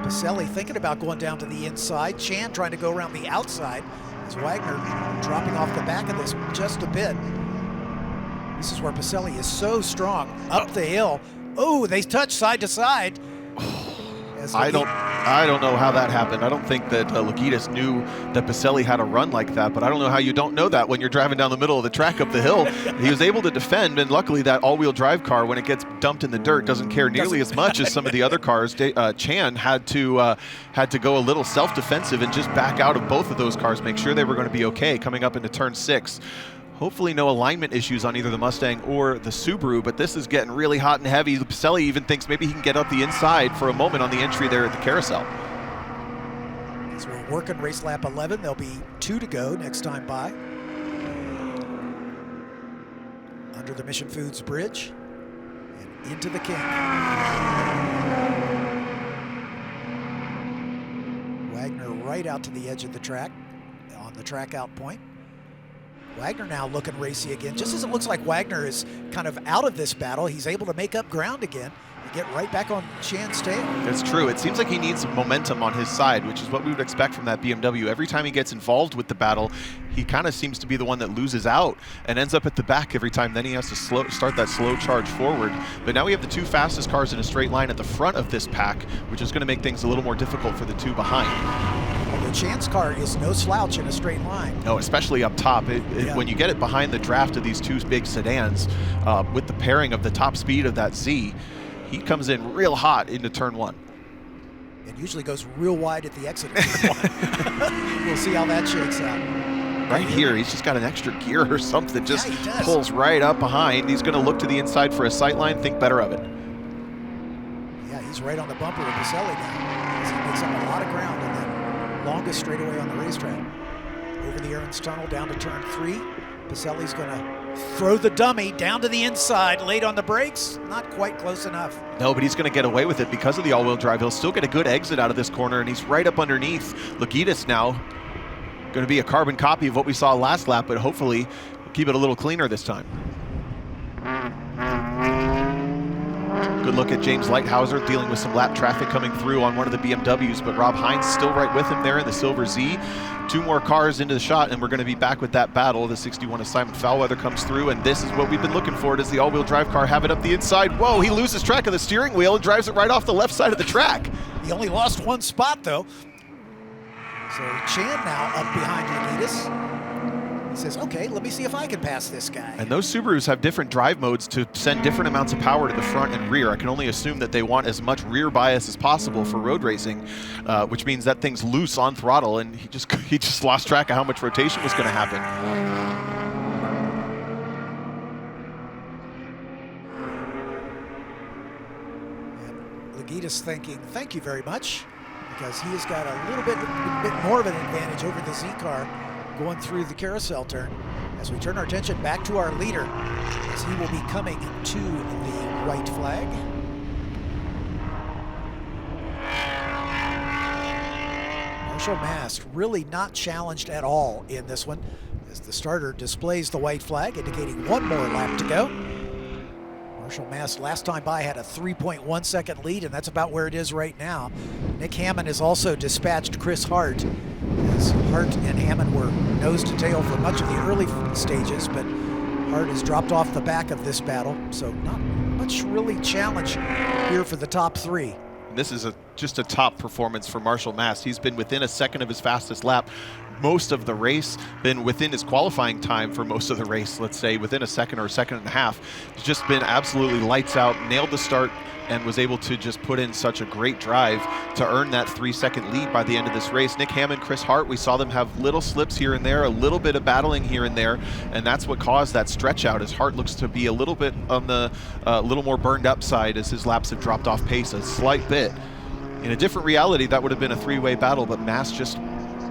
Pacelli thinking about going down to the inside. Chan trying to go around the outside as Wagner dropping off the back of this just a bit. This is where Pacelli is so strong up the hill. Oh, they touch side to side. I don't know how that happened. I don't think that Lagitas knew that Pacelli had a run like that, but I don't know how you don't know that when you're driving down the middle of the track up the hill. He was able to defend, and luckily that all-wheel drive car, when it gets dumped in the dirt, doesn't care nearly as much as some of the other cars. Chan had to go a little self-defensive and just back out of both of those cars, make sure they were going to be okay coming up into turn 6. Hopefully no alignment issues on either the Mustang or the Subaru, but this is getting really hot and heavy. Pacelli even thinks maybe he can get up the inside for a moment on the entry there at the carousel. As we're working race lap 11, there'll be 2 to go next time by. Under the Mission Foods Bridge and into the King. Wagner right out to the edge of the track on the track out point. Wagner now looking racy again. Just as it looks like Wagner is kind of out of this battle, he's able to make up ground again and get right back on Chan's tail. It's true. It seems like he needs momentum on his side, which is what we would expect from that BMW. Every time he gets involved with the battle, he kind of seems to be the one that loses out and ends up at the back every time. Then he has to start that slow charge forward. But now we have the 2 fastest cars in a straight line at the front of this pack, which is going to make things a little more difficult for the 2 behind. The Chan's car is no slouch in a straight line. No, especially up top. When you get it behind the draft of these 2 big sedans, with the pairing of the top speed of that Z, he comes in real hot into turn 1. It usually goes real wide at the exit of turn 1. We'll see how that shakes out. Right here, he's just got an extra gear or something. Just he pulls right up behind. He's going to look to the inside for a sight line, think better of it. Yeah, he's right on the bumper of Pacelli now, as he makes up a lot of ground in that longest straightaway on the racetrack. Over the Ernst Tunnel down to turn 3. Pacelli's going to throw the dummy down to the inside, late on the brakes. Not quite close enough. No, but he's going to get away with it because of the all-wheel drive. He'll still get a good exit out of this corner, and he's right up underneath Lagitas now. Going to be a carbon copy of what we saw last lap, but hopefully we'll keep it a little cleaner this time. Good look at James Lighthouser dealing with some lap traffic coming through on one of the BMWs, but Rob Hines still right with him there in the Silver Z. 2 more cars into the shot, and we're going to be back with that battle. The 61 of Simon Foulweather comes through, and this is what we've been looking for. Does the all-wheel drive car have it up the inside? Whoa, he loses track of the steering wheel and drives it right off the left side of the track. He only lost 1 spot, though. So Chan now up behind Lagitas. He says, okay, let me see if I can pass this guy. And those Subarus have different drive modes to send different amounts of power to the front and rear. I can only assume that they want as much rear bias as possible for road racing, which means that thing's loose on throttle, and he just lost track of how much rotation was going to happen. And Lagitas thinking, thank you very much, because he has got a little bit more of an advantage over the Z car going through the carousel turn. As we turn our attention back to our leader, as he will be coming to the white flag. Marshall Mast really not challenged at all in this one, as the starter displays the white flag, indicating 1 more lap to go. Marshall Mast last time by had a 3.1 second lead, and that's about where it is right now. Nick Hammond has also dispatched Chris Hart, as Hart and Hammond were nose to tail for much of the early stages, but Hart has dropped off the back of this battle, so not much really challenge here for the top 3. This is just a top performance for Marshall Mast. He's been within a second of his fastest lap most of the race, been within his qualifying time for most of the race, let's say within a second or a second and a half. He's just been absolutely lights out, nailed the start, and was able to just put in such a great drive to earn that 3-second lead by the end of this race. Nick Hammond, Chris Hart, we saw them have little slips here and there, a little bit of battling here and there, and that's what caused that stretch out, as Hart looks to be a little bit on the little more burned up side as his laps have dropped off pace a slight bit. In a different reality, that would have been a 3-way battle, but Mast just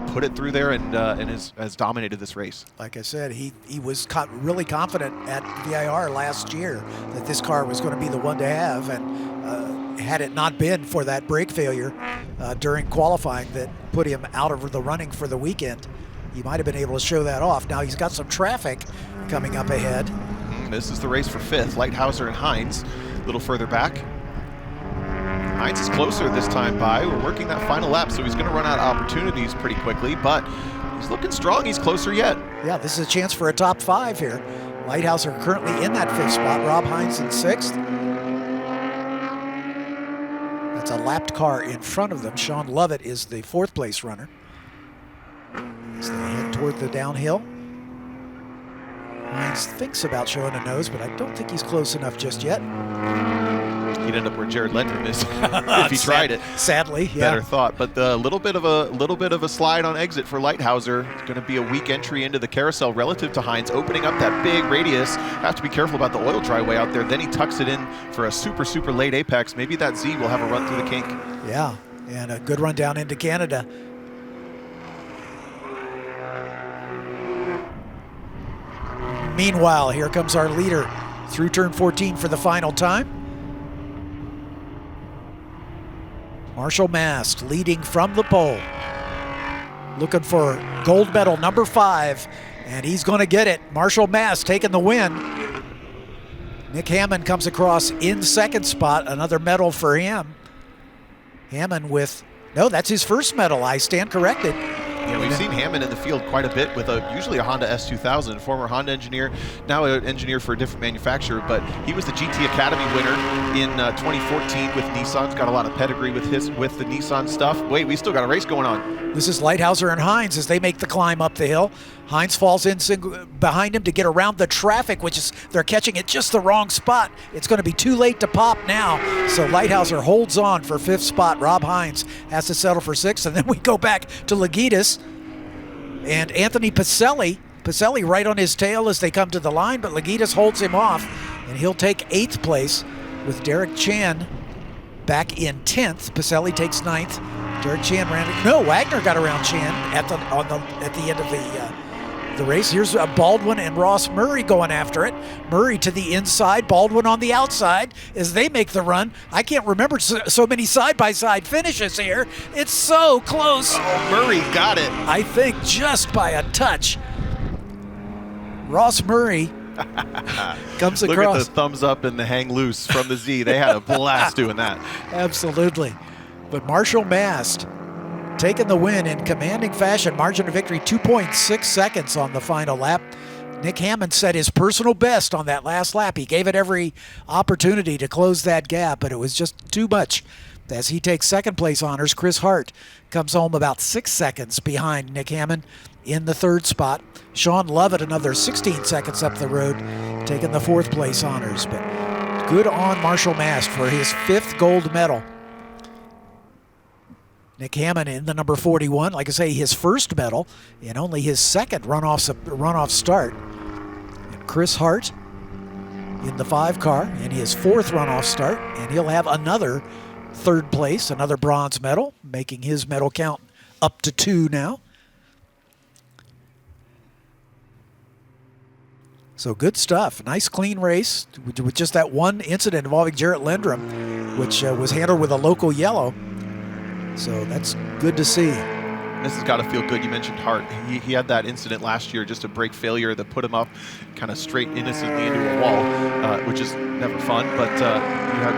put it through there and has dominated this race. Like I said, he was really confident at VIR last year that this car was going to be the one to have, and had it not been for that brake failure during qualifying that put him out of the running for the weekend, he might have been able to show that off. Now he's got some traffic coming up ahead. This is the race for 5th. Lighthouser and Hines a little further back. Hines is closer this time by. We're working that final lap, so he's going to run out of opportunities pretty quickly, but he's looking strong. He's closer yet. Yeah, this is a chance for a top 5 here. Lighthouse are currently in that 5th spot. Rob Hines in 6th. That's a lapped car in front of them. Sean Lovett is the 4th place runner as they head toward the downhill. Hines thinks about showing a nose, but I don't think he's close enough just yet. He'd end up where Jared Lendrum is if he tried it. Sadly, yeah. Better thought, but a little bit of a slide on exit for Lighthouser. It's going to be a weak entry into the carousel relative to Hines, opening up that big radius. Have to be careful about the oil driveway out there. Then he tucks it in for a super late apex. Maybe that Z will have a run through the kink. Yeah, and a good run down into Canada. Meanwhile, here comes our leader through turn 14 for the final time. Marshall Mast leading from the pole. Looking for gold medal number 5, and he's going to get it. Marshall Mast taking the win. Nick Hammond comes across in 2nd spot, another medal for him. Hammond with, no, that's his first medal. I stand corrected. Yeah, we've seen Hammond in the field quite a bit with usually a Honda S2000, former Honda engineer, now an engineer for a different manufacturer, but he was the GT Academy winner in 2014 with Nissan's got a lot of pedigree with the Nissan stuff. Wait, we still got a race going on. This is Lighthouser and Hines as they make the climb up the hill. Hines falls in behind him to get around the traffic, which is, they're catching at just the wrong spot. It's going to be too late to pop now. So Lighthouser holds on for 5th spot. Rob Hines has to settle for 6th. And then we go back to Lagitas and Anthony Pacelli. Pacelli right on his tail as they come to the line, but Lagitas holds him off, and he'll take 8th place with Derek Chan back in 10th. Pacelli takes 9th. Derek Chan ran it. No, Wagner got around Chan at the end of the race. Here's Baldwin and Ross Murray going after it. Murray to the inside, Baldwin on the outside as they make the run. I can't remember so many side-by-side finishes here. It's so close. Oh, Murray got it. I think just by a touch. Ross Murray comes across. Look at the thumbs up and the hang loose from the Z. They had a blast doing that. Absolutely. But Marshall Mast taking the win in commanding fashion. Margin of victory 2.6 seconds on the final lap. Nick Hammond set his personal best on that last lap. He gave it every opportunity to close that gap, but it was just too much. As he takes 2nd place honors, Chris Hart comes home about 6 seconds behind Nick Hammond in the 3rd spot. Sean Lovett another 16 seconds up the road, taking the 4th place honors. But good on Marshall Mast for his 5th gold medal. Nick Hammond in the number 41, like I say, his first medal and only his 2nd runoff start. And Chris Hart in the 5 car in his 4th runoff start, and he'll have another 3rd place, another bronze medal, making his medal count up to 2 now. So good stuff. Nice clean race with just that one incident involving Jarrett Lindrum, which was handled with a local yellow. So that's good to see. This has got to feel good. You mentioned Hart. He had that incident last year, just a brake failure that put him up kind of straight innocently into a wall, which is never fun. But you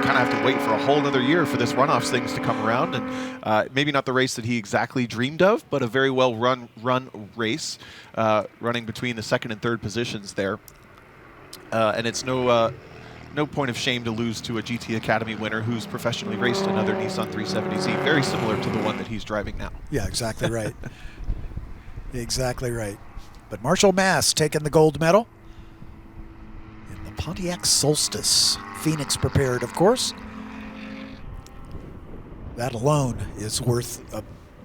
kind of have to wait for a whole other year for this runoffs things to come around. And maybe not the race that he exactly dreamed of, but a very well run race, running between the 2nd and 3rd positions there. And it's no point of shame to lose to a GT Academy winner who's professionally raced another Nissan 370Z, very similar to the one that he's driving now. Yeah, exactly right. Exactly right. But Marshall Mast taking the gold medal in the Pontiac Solstice. Phoenix prepared, of course. That alone is worth a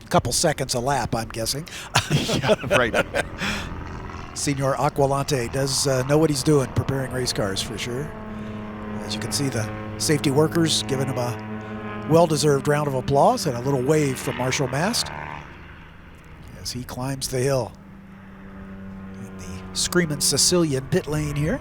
couple seconds a lap, I'm guessing. Yeah, right. Senor Aquilante does know what he's doing, preparing race cars for sure. As you can see, the safety workers giving him a well-deserved round of applause and a little wave from Marshall Mast as he climbs the hill in the screaming Sicilian pit lane here.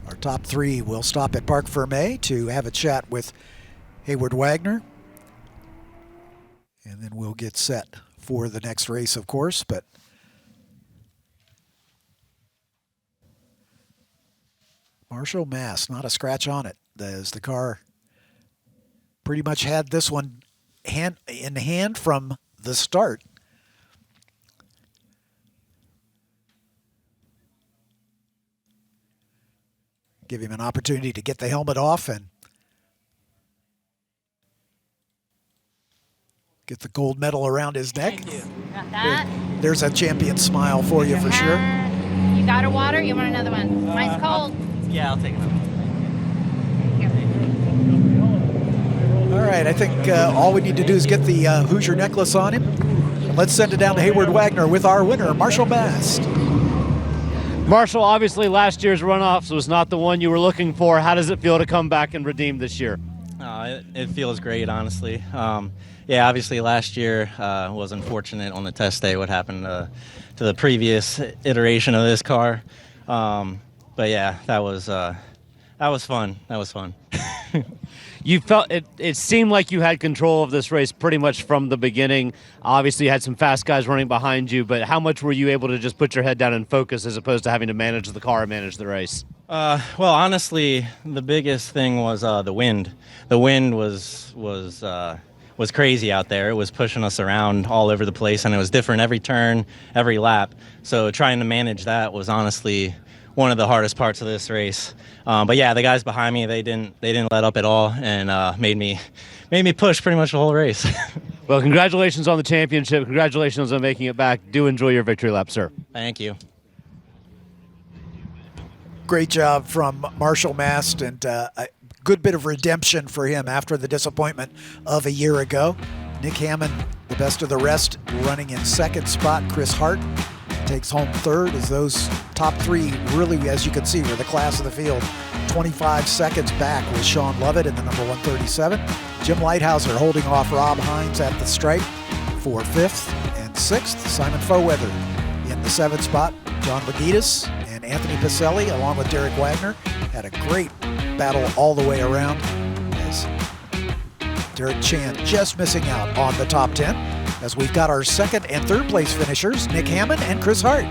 Our top 3 will stop at Parc Fermé to have a chat with Hayward Wagner, and then we'll get set for the next race, of course. But Marshall Mast, not a scratch on it, as the car pretty much had this one in hand from the start. Give him an opportunity to get the helmet off and get the gold medal around his neck. Thank you. Got that? There's a champion smile for you for sure. You got a water? You want another one? Mine's cold. Yeah, I'll take it. All right, I think all we need to do is get the Hoosier necklace on him. Let's send it down to Hayward Wagner with our winner, Marshall Mast. Marshall, obviously last year's runoffs was not the one you were looking for. How does it feel to come back and redeem this year? It feels great, honestly. Yeah, obviously last year was unfortunate on the test day what happened to the previous iteration of this car. But yeah, that was fun. That was fun. You felt it seemed like you had control of this race pretty much from the beginning. Obviously, you had some fast guys running behind you, but how much were you able to just put your head down and focus as opposed to having to manage the car and manage the race? Well, honestly, the biggest thing was the wind. The wind was crazy out there. It was pushing us around all over the place, and it was different every turn, every lap. So trying to manage that was honestly one of the hardest parts of this race. But yeah, the guys behind me, they didn't let up at all, and made me push pretty much the whole race. Well, congratulations on the championship. Congratulations on making it back. Do enjoy your victory lap, sir. Thank you. Great job from Marshall Mast, and a good bit of redemption for him after the disappointment of a year ago. Nick Hammond, the best of the rest, running in second spot. Chris Hart takes home third, as those top three really, as you can see, were the class of the field. 25 seconds back with Sean Lovett in the number 137. Jim Lighthouser holding off Rob Hines at the stripe for fifth and sixth. Simon Foweather in the seventh spot. John Lagitas and Anthony Pacelli, along with Derek Wagner, had a great battle all the way around, as Derek Chan just missing out on the top 10, as we've got our second and third place finishers, Nick Hammond and Chris Hart.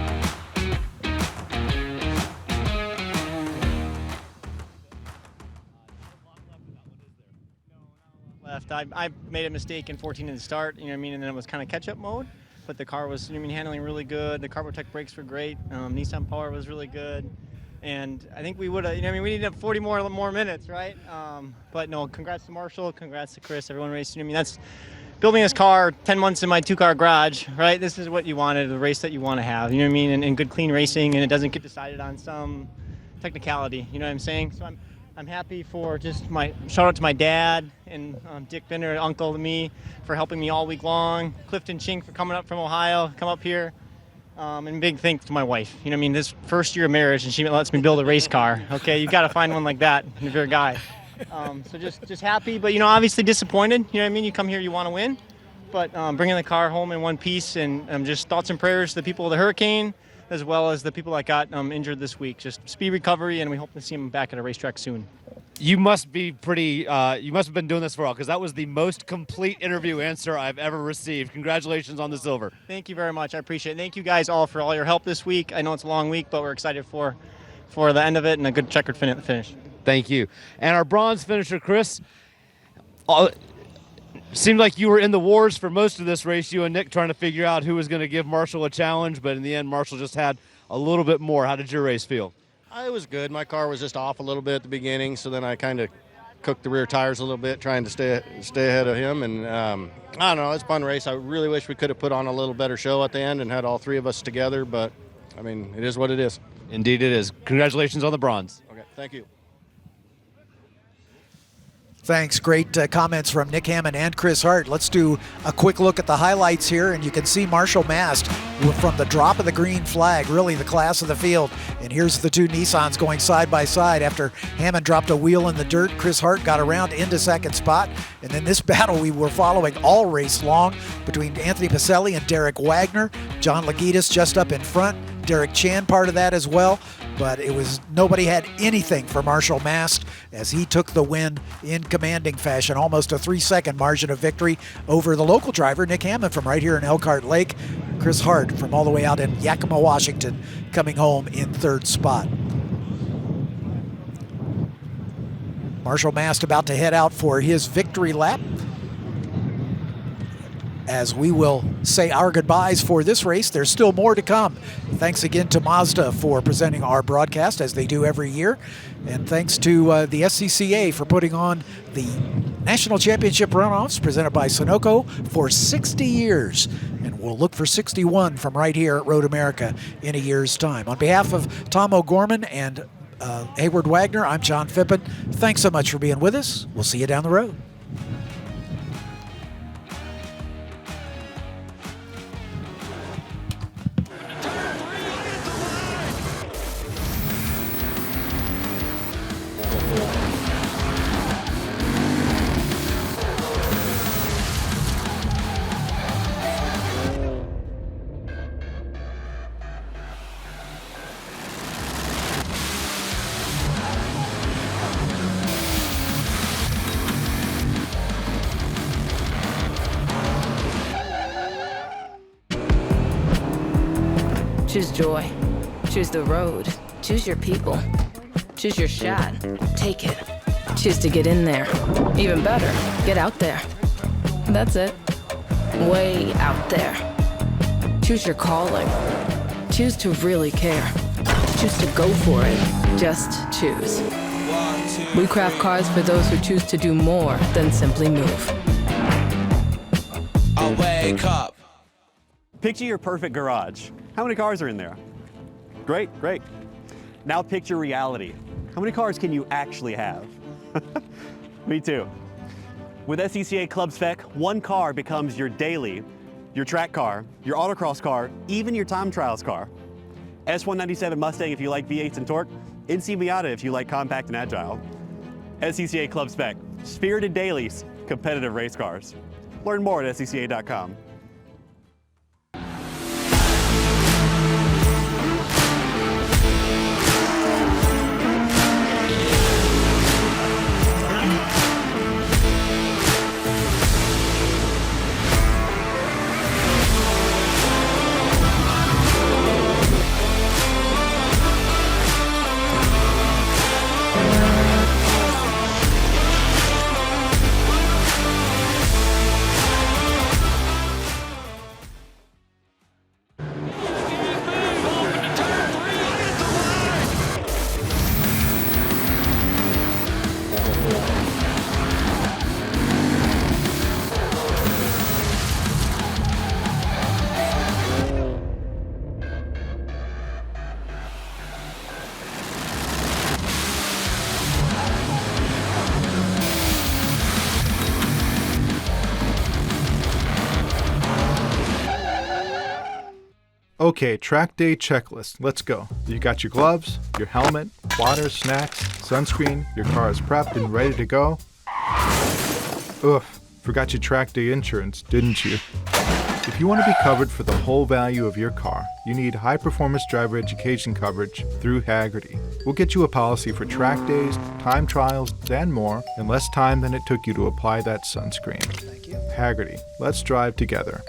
Left. I made a mistake in 14 in the start, and then it was kind of catch-up mode. But the car was, handling really good. The Carbotech brakes were great. Nissan Power was really good, and I think we would have. We needed 40 more minutes, right? But no, congrats to Marshall, congrats to Chris, everyone racing. That's building this car 10 months in my two-car garage, right? This is what you wanted, the race that you want to have. You know what I mean? And good, clean racing, and it doesn't get decided on some technicality. You know what I'm saying? So I'm happy for just my shout out to my dad and Dick Bender, uncle to me, for helping me all week long. Clifton Chink for coming up from Ohio, come up here. And big thanks to my wife. This first year of marriage, and she lets me build a race car. Okay, you got to find one like that if you're a guy. So just happy, but obviously disappointed. You know what I mean? You come here, you want to win, but bringing the car home in one piece, and just thoughts and prayers to the people of the hurricane, as well as the people that got injured this week. Just speed recovery, and we hope to see them back at a racetrack soon. You must be pretty, you must have been doing this for a while, because that was the most complete interview answer I've ever received. Congratulations on the silver. Thank you very much. I appreciate it. Thank you guys all for all your help this week. I know it's a long week, but we're excited for the end of it and a good checkered finish. Thank you. And our bronze finisher, Chris, seemed like you were in the wars for most of this race, you and Nick trying to figure out who was going to give Marshall a challenge, but in the end, Marshall just had a little bit more. How did your race feel? It was good. My car was just off a little bit at the beginning, so then I kind of cooked the rear tires a little bit, trying to stay ahead of him. And I don't know, it's a fun race. I really wish we could have put on a little better show at the end and had all three of us together, but it is what it is. Indeed it is. Congratulations on the bronze. Okay, thank you. Thanks. Great comments from Nick Hammond and Chris Hart. Let's do a quick look at the highlights here, and you can see Marshall Mast from the drop of the green flag, really the class of the field. And here's the two Nissans going side by side. After Hammond dropped a wheel in the dirt, Chris Hart got around into second spot. And then this battle we were following all race long between Anthony Pacelli and Derek Wagner. John Lagitas just up in front. Derek Chan part of that as well. But nobody had anything for Marshall Mast as he took the win in commanding fashion, almost a 3-second margin of victory over the local driver, Nick Hammond, from right here in Elkhart Lake. Chris Hart from all the way out in Yakima, Washington, coming home in third spot. Marshall Mast about to head out for his victory lap. as we will say our goodbyes for this race. There's still more to come. Thanks again to Mazda for presenting our broadcast, as they do every year. And thanks to the SCCA for putting on the National Championship Runoffs presented by Sunoco for 60 years. And we'll look for 61 from right here at Road America in a year's time. On behalf of Tom O'Gorman and Hayward Wagner, I'm John Phippen. Thanks so much for being with us. We'll see you down the road. Choose joy. Choose the road. Choose your people. Choose your shot. Take it. Choose to get in there. Even better, get out there. That's it. Way out there. Choose your calling. Choose to really care. Choose to go for it. Just choose. We craft cars for those who choose to do more than simply move. I wake up. Picture your perfect garage. How many cars are in there? Great, great. Now picture reality. How many cars can you actually have? Me too. With SCCA Club Spec, one car becomes your daily, your track car, your autocross car, even your time trials car. S197 Mustang if you like V8s and torque, NC Miata if you like compact and agile. SCCA Club Spec, spirited dailies, competitive race cars. Learn more at scca.com. Okay, track day checklist. Let's go. You got your gloves, your helmet, water, snacks, sunscreen, your car is prepped and ready to go. Oof, forgot your track day insurance, didn't you? If you want to be covered for the whole value of your car, you need high-performance driver education coverage through Haggerty. We'll get you a policy for track days, time trials, and more in less time than it took you to apply that sunscreen. Thank you. Haggerty, let's drive together.